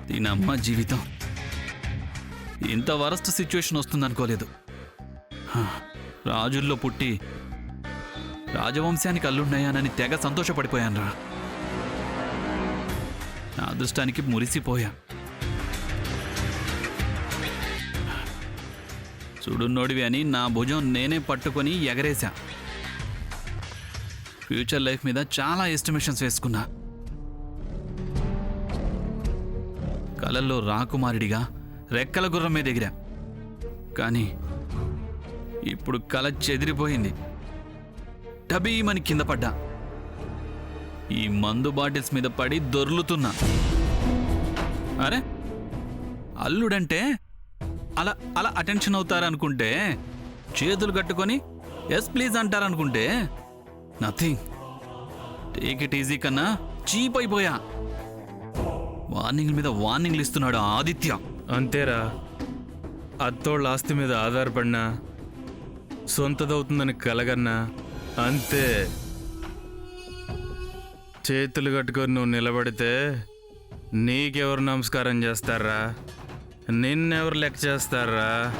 దీనమ్మ జీవితం ఇంత వరస్ట్ సిచ్యువేషన్ వస్తుందనుకోలేదు. రాజుల్లో పుట్టి రాజవంశానికి అల్లున్నాయానని తెగ సంతోషపడిపోయానురా. నా అదృష్టానికి మురిసిపోయా. చూడున్నోడివి అని నా భుజం నేనే పట్టుకొని ఎగరేశా. ఫ్యూచర్ లైఫ్ మీద చాలా ఎస్టిమేషన్స్ వేసుకున్నా. కలల్లో రాకుమారుడిగా రెక్కల గుర్రం మీద ఎగిరా. కానీ ఇప్పుడు కల చెదిరిపోయింది. టబీమని కింద పడ్డా. ఈ మందు బాటిల్స్ మీద పడి దొర్లుతున్నా. అరే, అల్లుడంటే అలా అలా అటెన్షన్ అవుతారనుకుంటే, చేతులు కట్టుకొని ఎస్ ప్లీజ్ అంటారనుకుంటే, నథింగ్. టేక్ ఇట్ ఈజీ కన్నా చీప్ అయిపోయా. వార్నింగ్ మీద వార్నింగ్లు ఇస్తున్నాడు ఆదిత్య. అంతేరా, అత్తోళ్ళ ఆస్తి మీద ఆధారపడినా, సొంతదవుతుందని కలగన్నా అంతే. చేతులు కట్టుకొని నువ్వు నిలబడితే నీకెవరు నమస్కారం చేస్తారా? నిన్నెవరు లెక్క చేస్తారా?